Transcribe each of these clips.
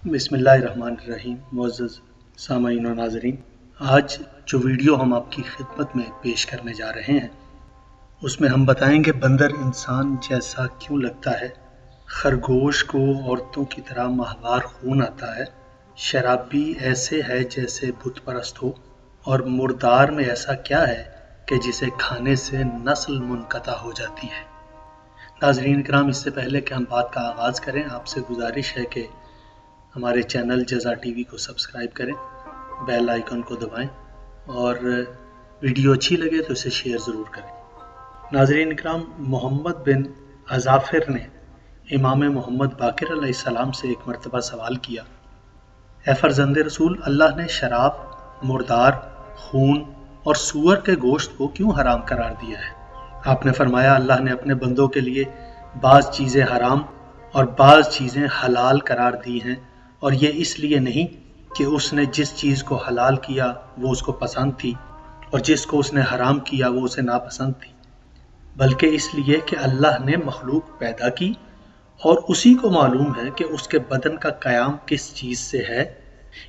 बिस्मिल्लाहिर्रहमानिर्रहीम। मुअज़्ज़ज़ सामईन व नाज़रीन, आज जो वीडियो हम आपकी खिदमत में पेश करने जा रहे हैं उसमें हम बताएंगे बंदर इंसान जैसा क्यों लगता है, खरगोश को औरतों की तरह माहवार खून आता है, शराबी ऐसे है जैसे बुत परस्त हो, और मुर्दार में ऐसा क्या है कि जिसे खाने से नस्ल मुनक़ता हो जाती है। नाज़रीन इकराम, इससे पहले कि हम बात का आगाज़ करें, आपसे गुजारिश है कि हमारे चैनल जज़ा टीवी को सब्सक्राइब करें, बेल आइकन को दबाएं और वीडियो अच्छी लगे तो इसे शेयर ज़रूर करें। नाज़रीन इकराम, मोहम्मद बिन अज़ाफ़िर ने इमाम मोहम्मद बाक़िर अलैहिस्सलाम से एक मरतबा सवाल किया, ए फ़र्ज़ंद रसूल, अल्लाह ने शराब, मुर्दार, खून और सूअर के गोश्त को क्यों हराम करार दिया है? आपने फरमाया, अल्लाह ने अपने बंदों के लिए बाज़ चीज़ें हराम और बाज़ चीज़ें हलाल करार दी हैं, और ये इसलिए नहीं कि उसने जिस चीज़ को हलाल किया वो उसको पसंद थी और जिसको उसने हराम किया वो उसे नापसंद थी, बल्कि इसलिए कि अल्लाह ने मखलूक पैदा की और उसी को मालूम है कि उसके बदन का क़याम किस चीज़ से है,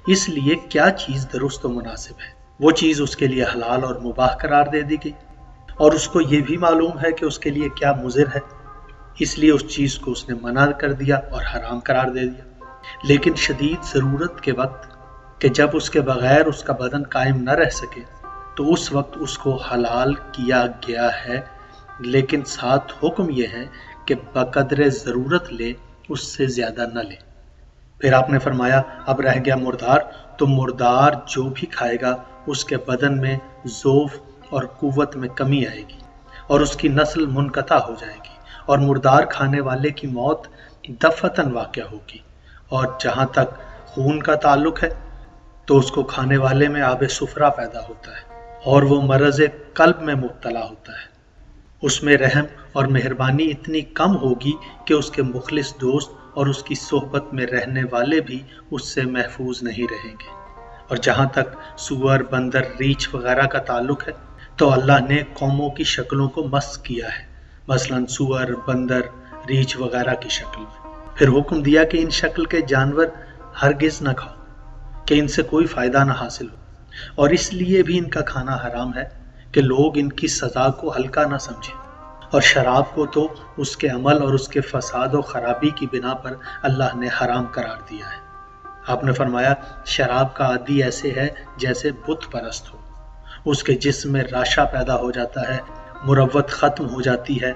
इसलिए क्या चीज़ दुरुस्त व मुनासिब है वो चीज़ उसके लिए हलाल और मुबाह करार दे दी गई, और उसको ये भी मालूम है कि उसके लिए क्या मुज़िर है, इसलिए उस चीज़ को उसने मना कर दिया और हराम करार दे दिया। लेकिन शदीद ज़रूरत के वक्त कि जब उसके बग़ैर उसका बदन कायम न रह सके तो उस वक्त उसको हलाल किया गया है, लेकिन साथ हुक्म यह है कि बक़द्रे ज़रूरत ले, उससे ज़्यादा न ले। फिर आपने फरमाया, अब रह गया मुर्दार, तो मुर्दार जो भी खाएगा उसके बदन में ज़ोफ़ और क़ुव्वत में कमी आएगी और उसकी नस्ल मुनक़ता हो जाएगी, और मुर्दार खाने वाले की मौत दफ़तन वाक़या होगी। और जहाँ तक खून का ताल्लुक़ है तो उसको खाने वाले में आब सुफ़रा पैदा होता है और वो मरज़ क़ल्ब में मुब्तला होता है। उसमें रहम और मेहरबानी इतनी कम होगी कि उसके मुखलिस दोस्त और उसकी सोहबत में रहने वाले भी उससे महफूज नहीं रहेंगे। और जहाँ तक सूअर, बंदर, रीछ वगैरह का ताल्लुक़ है तो अल्लाह ने कौमों की शक्लों को मस्ख़ किया है, मसलन सूअर, बंदर, रीछ वगैरह की शक्ल में। फिर हुक्म दिया कि इन शक्ल के जानवर हरगिज़ न खाओ कि इनसे कोई फ़ायदा न हासिल हो, और इसलिए भी इनका खाना हराम है कि लोग इनकी सज़ा को हल्का न समझें। और शराब को तो उसके अमल और उसके फसाद और ख़राबी की बिना पर अल्लाह ने हराम करार दिया है। आपने फरमाया, शराब का आदी ऐसे है जैसे बुत परस्त हो, उसके जिस्म में राशा पैदा हो जाता है, मुरव्वत ख़त्म हो जाती है,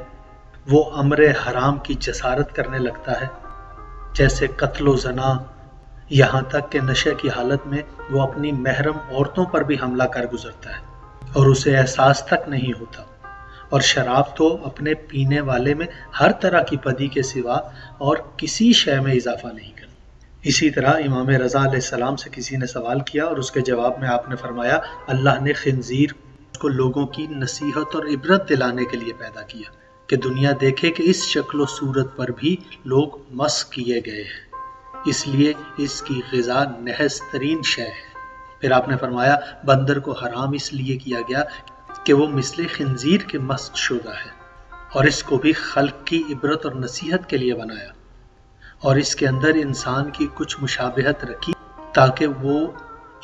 वो अम्र हराम की जसारत करने लगता है, जैसे कत्ल व ज़ना, यहाँ तक कि नशे की हालत में वो अपनी महरम औरतों पर भी हमला कर गुजरता है और उसे एहसास तक नहीं होता। और शराब तो अपने पीने वाले में हर तरह की बदी के सिवा और किसी शय में इजाफा नहीं करती। इसी तरह इमाम रज़ा अलैहिस्सलाम से किसी ने सवाल किया और उसके जवाब में आपने फरमाया, अल्लाह ने खिंजीर को लोगों की नसीहत और इबरत दिलाने के लिए पैदा किया कि दुनिया देखे कि इस शक्ल व सूरत पर भी लोग मस्ख़ किए गए हैं, इसलिए इसकी ग़िज़ा नहस तरीन शय है। फिर आपने फरमाया, बंदर को हराम इसलिए किया गया कि वो मिसले खिंजीर के मस्ख़ शुदा है, और इसको भी खल्क़ की इबरत और नसीहत के लिए बनाया, और इसके अंदर इंसान की कुछ मुशाबहत रखी ताकि वो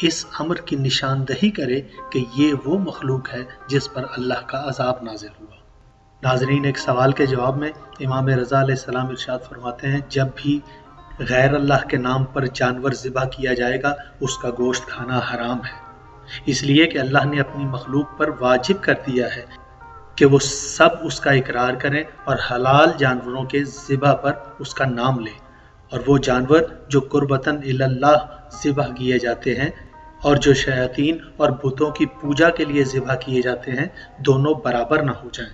इस अमर की निशानदही करे कि ये वो मखलूक है जिस पर अल्लाह का अज़ाब नाज़िल हुआ। नाज़रीन, एक सवाल के जवाब में इमाम रज़ा अलैहिस्सलाम इरशाद फरमाते हैं, जब भी गैर अल्लाह के नाम पर जानवर ज़िबा किया जाएगा उसका गोश्त खाना हराम है, इसलिए कि अल्लाह ने अपनी मखलूक पर वाजिब कर दिया है कि वो सब उसका इकरार करें और हलाल जानवरों के ज़िबा पर उसका नाम लें, और वो जानवर जो कुर्बतन इल्लल्लाह ज़िबा किए जाते हैं और जो शयातीन और बुतों की पूजा के लिए ज़िबा किए जाते हैं, दोनों बराबर ना हो जाएं,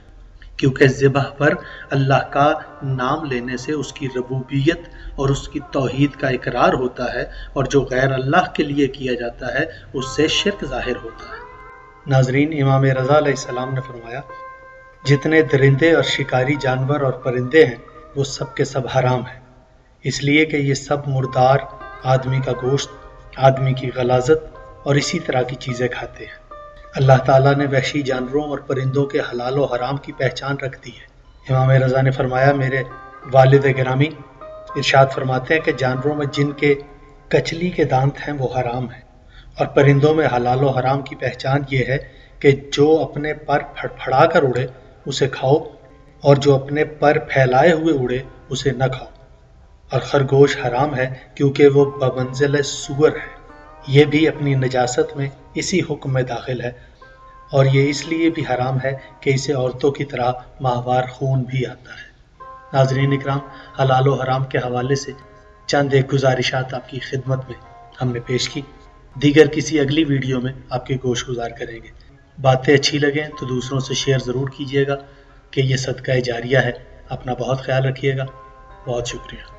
क्योंकि ज़िबह पर अल्लाह का नाम लेने से उसकी रबूबियत और उसकी तौहीद का इकरार होता है, और जो गैर अल्लाह के लिए किया जाता है उससे शिर्क ज़ाहिर होता है। नाज़रीन, इमाम रज़ा अलैहिस्सलाम ने फरमाया, जितने दरिंदे और शिकारी जानवर और परिंदे हैं वो सब के सब हराम हैं, इसलिए कि ये सब मुर्दार, आदमी का गोश्त, आदमी की गलाज़त और इसी तरह की चीज़ें खाते हैं। अल्लाह ताला ने वहशी जानवरों और परिंदों के हलाल और हराम की पहचान रख दी है। इमाम रज़ा ने फरमाया, मेरे वालिद गिरामी इरशाद फरमाते हैं कि जानवरों में जिनके کچلی کے دانت ہیں وہ حرام ہیں، اور پرندوں میں حلال و حرام کی پہچان یہ ہے کہ جو اپنے پر پھڑپھڑا کر اڑے اسے کھاؤ، اور جو اپنے پر پھیلائے ہوئے اڑے اسے نہ کھاؤ۔ اور خرگوش حرام ہے کیونکہ وہ بمنزل سور ہے، یہ بھی اپنی نجاست میں اسی حکم میں داخل ہے، اور یہ اس لیے بھی حرام ہے کہ اسے عورتوں کی طرح ماہوار خون بھی آتا ہے۔ ناظرین اکرام، حلال و حرام کے حوالے سے چند ایک گزارشات آپ کی خدمت میں ہم نے پیش کی، دیگر کسی اگلی ویڈیو میں آپ کے گوش گزار کریں گے۔ باتیں اچھی لگیں تو دوسروں سے شیئر ضرور کیجیے گا کہ یہ صدقہ جاریہ ہے۔ اپنا بہت خیال رکھیے گا، بہت شکریہ۔